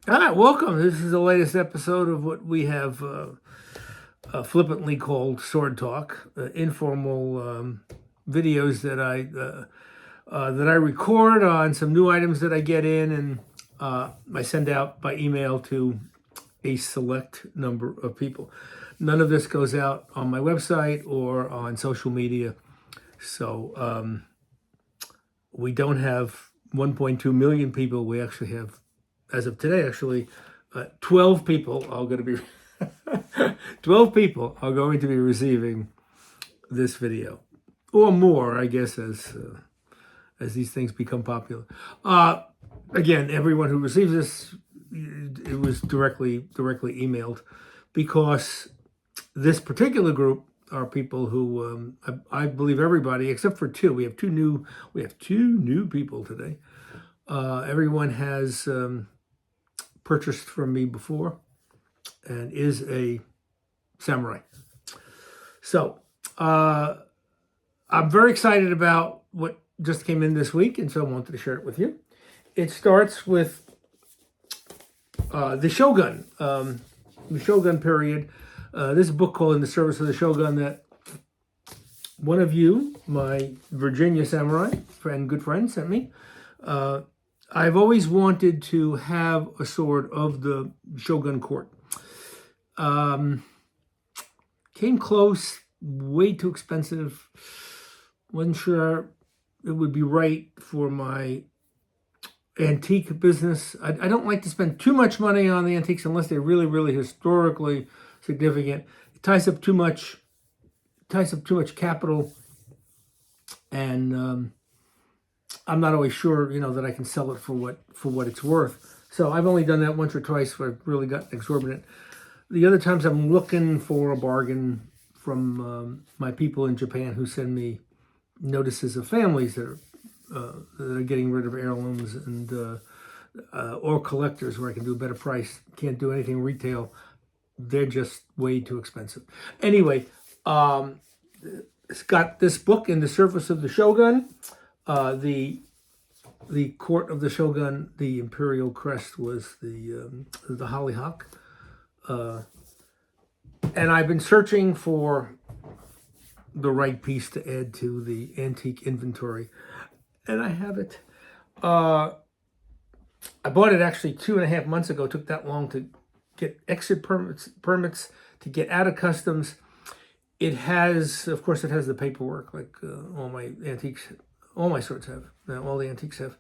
Welcome. This is the latest episode of what we have flippantly called Sword Talk, informal videos that I record on some new items that I get in, and I send out by email to a select number of people. None of this goes out on my website or on social media, so we don't have 1.2 million people. We actually have, as of today, 12 people are going to be 12 people are going to be receiving this video, or more, I guess, as these things become popular. Again, everyone who receives this, it was directly emailed, because this particular group are people who I believe everybody except for two. We have two new people today. Everyone has purchased from me before and is a samurai. So I'm very excited about what just came in this week, and so I wanted to share it with you. It starts with the Shogun, period. This is a book called In the Service of the Shogun that one of you, my Virginia samurai friend, good friend, sent me. I've always wanted to have a sword of the Shogun court. Came close, way too expensive. Wasn't sure it would be right for my antique business. I don't like to spend too much money on the antiques unless they're really, really historically significant. It ties up too much capital, and I'm not always sure, that I can sell it for what it's worth. So I've only done that once or twice where I've really got exorbitant. The other times I'm looking for a bargain from my people in Japan who send me notices of families that are getting rid of heirlooms and or collectors where I can do a better price. Can't do anything retail. They're just way too expensive. Anyway, it's got this book, In the Service of the Shogun. The court of the Shogun, the imperial crest was the hollyhock. And I've been searching for the right piece to add to the antique inventory, and I have it. I bought it actually 2.5 months ago. It took that long to get exit permits to get out of customs. It has, of course, the paperwork like all my antiques. All my swords have. All the antiques have.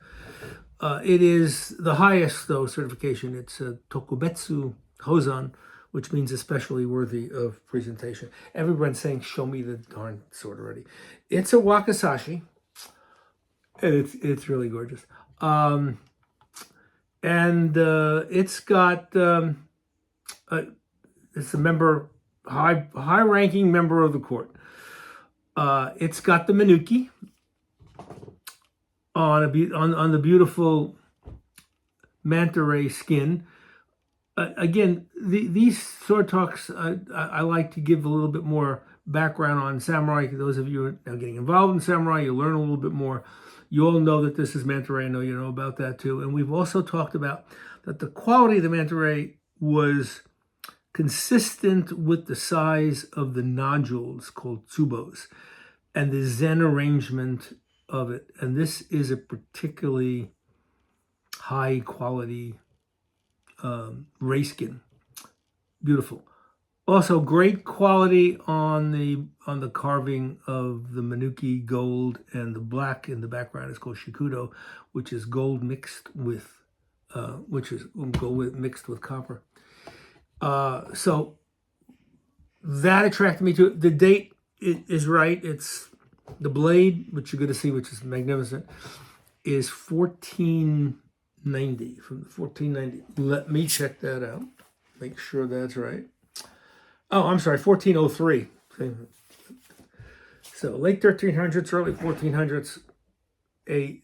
It is the highest, though, certification. It's a Tokubetsu Hozan, which means especially worthy of presentation. Everyone's saying, show me the darn sword already. It's a Wakizashi, and it's really gorgeous. And it's got, it's a member, high-ranking member of the court. It's got the Minuki on the beautiful manta ray skin. Again, these sword talks, I like to give a little bit more background on samurai. Those of you who are now getting involved in samurai, you learn a little bit more. You all know that this is manta ray. I know you know about that too. And we've also talked about that the quality of the manta ray was consistent with the size of the nodules called tsubos and the zen arrangement of it. And this is a particularly high quality ray skin. Beautiful. Also great quality on the carving of the Minuki gold, and the black in the background is called shikudo, which is gold mixed with mixed with copper. So that attracted me to it. The date is right. It's the blade, which you're going to see, which is magnificent, is 1490, from 1490. Let me check that out. Make sure that's right. Oh, I'm sorry, 1403. So late 1300s, early 1400s. A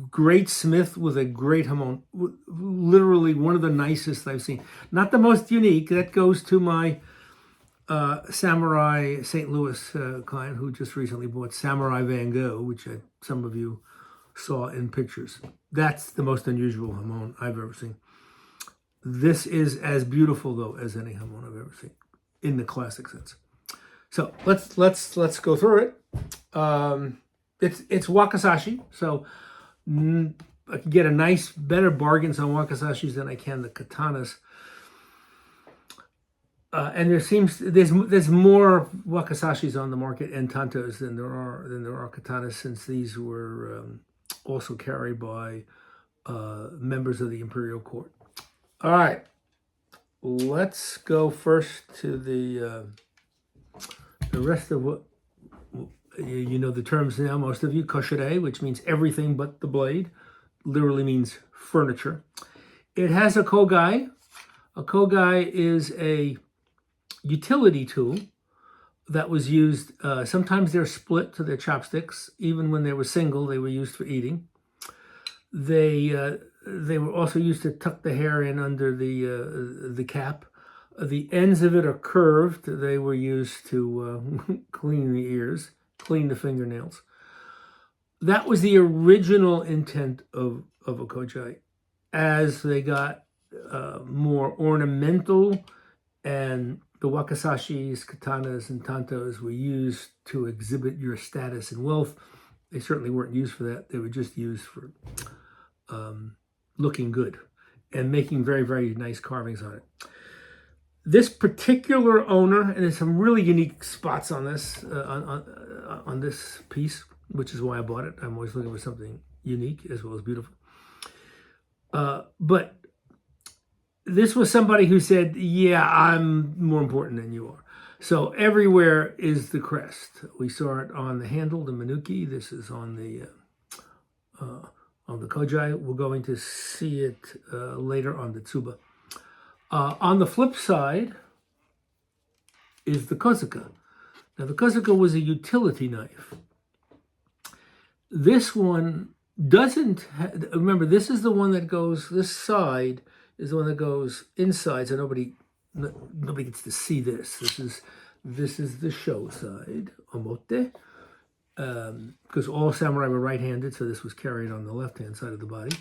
great smith with a great hamon. Literally one of the nicest I've seen. Not the most unique. That goes to my Samurai St. Louis client who just recently bought Samurai Van Gogh, which some of you saw in pictures. That's the most unusual hamon I've ever seen. This is as beautiful though as any hamon I've ever seen in the classic sense. So let's go through it. It's Wakizashi, so I can get better bargains on Wakizashis than I can the katanas. And there's more Wakizashis on the market and tantos than there are katanas, since these were also carried by members of the imperial court. All right, let's go first to the rest of what you know the terms now. Most of you, koshire, which means everything but the blade, literally means furniture. It has a kogai. A kogai is a utility tool that was used. Sometimes they're split to their chopsticks. Even when they were single, they were used for eating. They were also used to tuck the hair in under the cap. The ends of it are curved. They were used to clean the ears, clean the fingernails. That was the original intent of a kojai. As they got more ornamental, and the wakizashis, katanas, and tantos were used to exhibit your status and wealth, they certainly weren't used for that. They were just used for looking good and making very, very nice carvings on it. This particular owner, and there's some really unique spots on this on this piece, which is why I bought it. I'm always looking for something unique as well as beautiful. But this was somebody who said, yeah, I'm more important than you are. So everywhere is the crest. We saw it on the handle, the manuki. This is on the kojai. We're going to see it later on the tsuba. On the flip side is the kozuka. Now, the kozuka was a utility knife. This one doesn't remember, this is the one that goes, this side is the one that goes inside, so nobody gets to see this. This is the show side, omote, because all samurai were right-handed, so this was carried on the left-hand side of the body.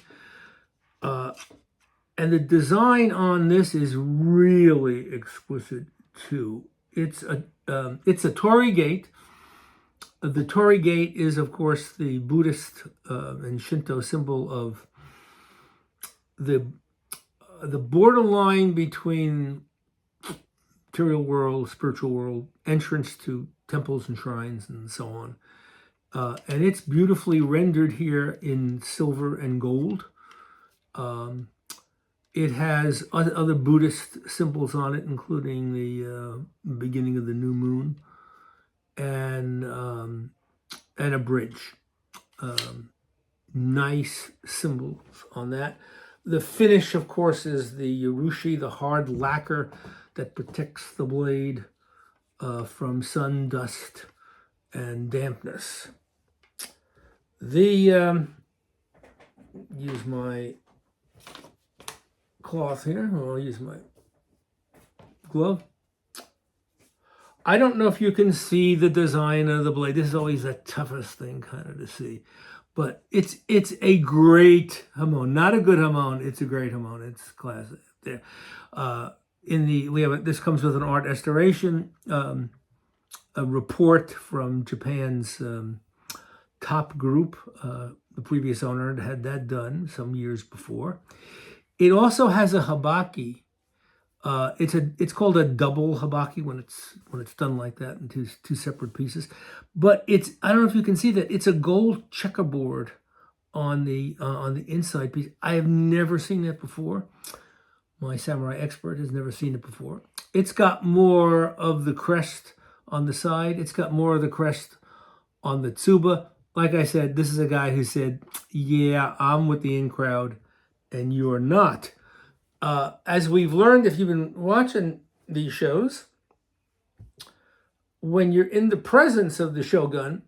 And the design on this is really exquisite too. It's a torii gate. The torii gate is, of course, the Buddhist and Shinto symbol of the borderline between material world, spiritual world, entrance to temples and shrines and so on. And it's beautifully rendered here in silver and gold. It has other Buddhist symbols on it, including the beginning of the new moon and a bridge. Nice symbols on that. The finish, of course, is the urushi, the hard lacquer that protects the blade from sun, dust, and dampness. Use my cloth here. I'll use my glove. I don't know if you can see the design of the blade. This is always the toughest thing kind of to see. But it's a great hamon. Not a good hamon, it's a great hamon. It's classic. There. This comes with an art restoration, a report from Japan's top group. The previous owner had that done some years before. It also has a habaki. It's called a double habaki when it's done like that in two separate pieces. But I don't know if you can see that, it's a gold checkerboard on the inside piece. I have never seen that before. My samurai expert has never seen it before. It's got more of the crest on the side. It's got more of the crest on the tsuba. Like I said, this is a guy who said, yeah, I'm with the in crowd and you're not. As we've learned, if you've been watching these shows, when you're in the presence of the shogun,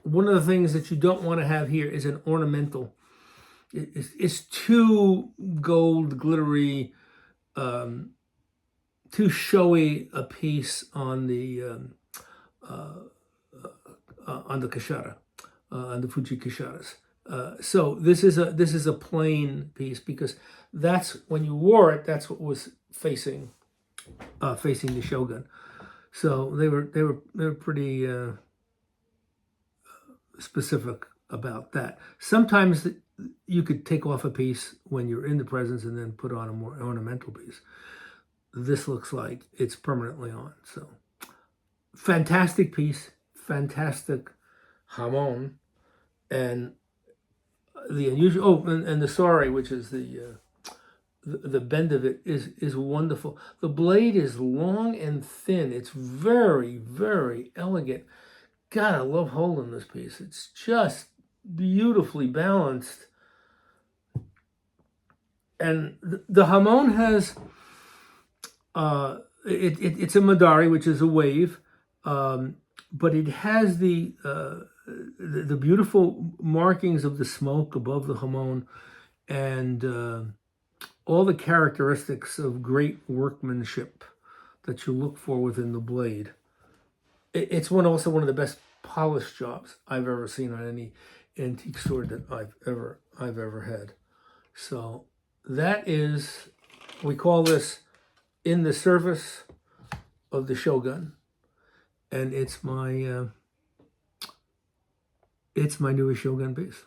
one of the things that you don't want to have here is an ornamental. It's too gold, glittery, too showy a piece on the kashara, on the Fuji kasharas. So this is a plain piece because that's when you wore it. That's what was facing the shogun. So they were pretty specific about that. Sometimes you could take off a piece when you're in the presence and then put on a more ornamental piece. This looks like it's permanently on. So fantastic piece, fantastic hamon, and the unusual. Oh, and the sari, which is the bend of it is wonderful. The blade is long and thin. It's very, very elegant. God, I love holding this piece. It's just beautifully balanced. And the hamon has, it's a madari, which is a wave, but it has the beautiful markings of the smoke above the hamon, and all the characteristics of great workmanship that you look for within the blade. It's also one of the best polished jobs I've ever seen on any antique sword that I've ever had. So that is, we call this In the Service of the Shogun, and it's my newest Shogun piece.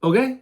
Okay.